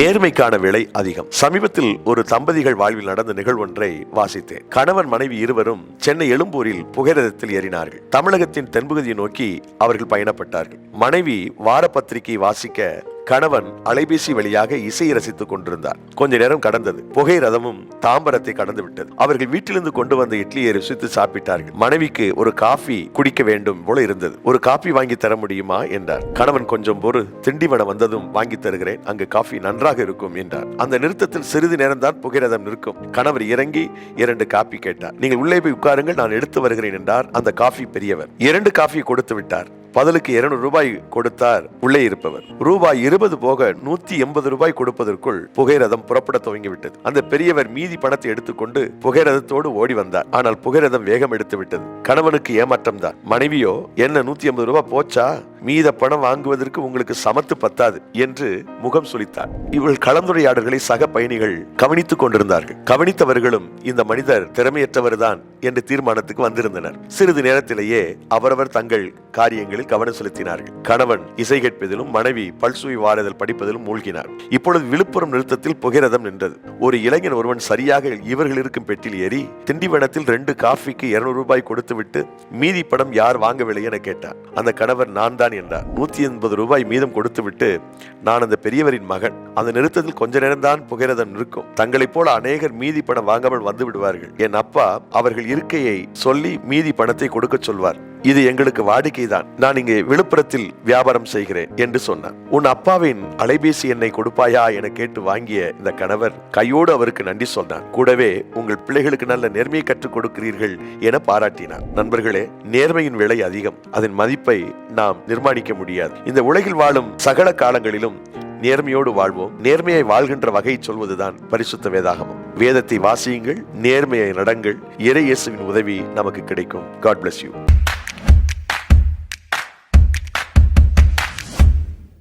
நேர்மைக்கான விலை அதிகம். சமீபத்தில் ஒரு தம்பதிகள் வாழ்வில் நடந்த நிகழ்வொன்றை வாசித்தேன். கணவன் மனைவி இருவரும் சென்னை எழும்பூரில் புகையிரதத்தில் ஏறினார்கள். தமிழகத்தின் தென்பகுதியை நோக்கி அவர்கள் பயணப்பட்டார்கள். மனைவி வார பத்திரிகை வாசிக்க கணவன் அலைபேசி வழியாக இசையை ரசித்துக் கொண்டிருந்தார். கொஞ்ச நேரம் கடந்தது. புகை ரதமும் தாம்பரத்தை கடந்து விட்டது. அவர்கள் வீட்டிலிருந்து கொண்டு வந்த இட்லியை ருசித்து சாப்பிட்டார்கள். மனைவிக்கு ஒரு காஃபி குடிக்க வேண்டும் போல இருந்தது. ஒரு காஃபி வாங்கி தர முடியுமா என்றார். கணவன் கொஞ்சம் திண்டிவனம் வந்ததும் வாங்கி தருகிறேன், அங்கு காஃபி நன்றாக இருக்கும் என்றார். அந்த நிறுத்தத்தில் சிறிது நேரம் தான் புகையிரதம் நிற்கும். கணவர் இறங்கி 2 காஃபி கேட்டார். நீங்கள் உள்ளே போய் உட்காருங்கள், நான் எடுத்து வருகிறேன் என்றார். அந்த காஃபி பெரியவர் 2 காஃபி கொடுத்து விட்டார். பதிலுக்கு 200 ரூபாய் கொடுத்தார் உள்ளே இருப்பவர். ரூபாய் 20 போக 180 ரூபாய் கொடுப்பதற்குள் புகைரதம் புறப்பட துவங்கிவிட்டது. அந்த பெரியவர் மீதி பணத்தை எடுத்துக்கொண்டு புகைரதத்தோடு ஓடி வந்தார். ஆனால் புகைரதம் வேகம் எடுத்து விட்டது. கணவனுக்கு ஏமாற்றம் தான். மனைவியோ, என்ன 180 ரூபாய் போச்சா, மீத பணம் வாங்குவதற்கு உங்களுக்கு சமத்து பத்தாது என்று முகம் சுளித்தார். இவள் கலந்துரையாடல்களை சக பயணிகள் கவனித்துக் கொண்டிருந்தார்கள். கவனித்தவர்களும் இந்த மனிதர் திறமையற்றவர் தான் என்று தீர்மானத்துக்கு வந்திருந்தனர். சிறிது நேரத்திலேயே அவரவர் தங்கள் காரியங்களில் கவனம் செலுத்தினார்கள். கணவன் இசை கேட்பதிலும் மனைவி பல்சுவை வாரதல் படிப்பதிலும் மூழ்கினார். இப்பொழுது விழுப்புரம் நிறுத்தத்தில் புகைரதம் நின்றது. ஒரு இளைஞன் ஒருவன் சரியாக இவர்கள் இருக்கும் பெட்டில் ஏறி திண்டிவனத்தில் 2 காஃபிக்கு 200 ரூபாய் கொடுத்து விட்டு மீதி படம் யார் வாங்கவில்லை என கேட்டார். அந்த கணவர் நான் தான் என்றார். 180 ரூபாய் மீதம் கொடுத்து விட்டு, நான் அந்த பெரியவரின் மகன், அந்த நிறுத்தத்தில் கொஞ்ச நேரம் தான் புகைரதம் இருக்கும். தங்களைப் போல அநேகர் மீதி பணம் வாங்காமல் வந்து விடுவார்கள். என் அப்பா அவர்கள் இருக்கையை சொல்லி மீதி பணத்தை கொடுக்க சொல்வார். இது எங்களுக்கு வாடிக்கை தான். நான் இங்கே விழுப்புரத்தில் வியாபாரம் செய்கிறேன் என்று சொன்னார். உன் அப்பாவின் அலைபேசி எண்ணை கொடுப்பாயா என கேட்டு வாங்கிய இந்த கணவர் கையோடு அவருக்கு நன்றி சொன்னார். கூடவே உங்கள் பிள்ளைகளுக்கு நல்ல நேர்மையை கற்றுக் கொடுக்கிறீர்கள் என பாராட்டினார். நண்பர்களே, நேர்மையின் விலை அதிகம். அதன் மதிப்பை நாம் நிர்மாணிக்க முடியாது. இந்த உலகில் வாழும் சகல காலங்களிலும் நேர்மையோடு வாழ்வோம். நேர்மையை வாழ்கின்ற வகை சொல்வதுதான் பரிசுத்த வேதாகமம். வேதத்தை வாசியுங்கள், நேர்மையை நடங்கள். இறை இயேசுவின் உதவி நமக்கு கிடைக்கும். God bless you.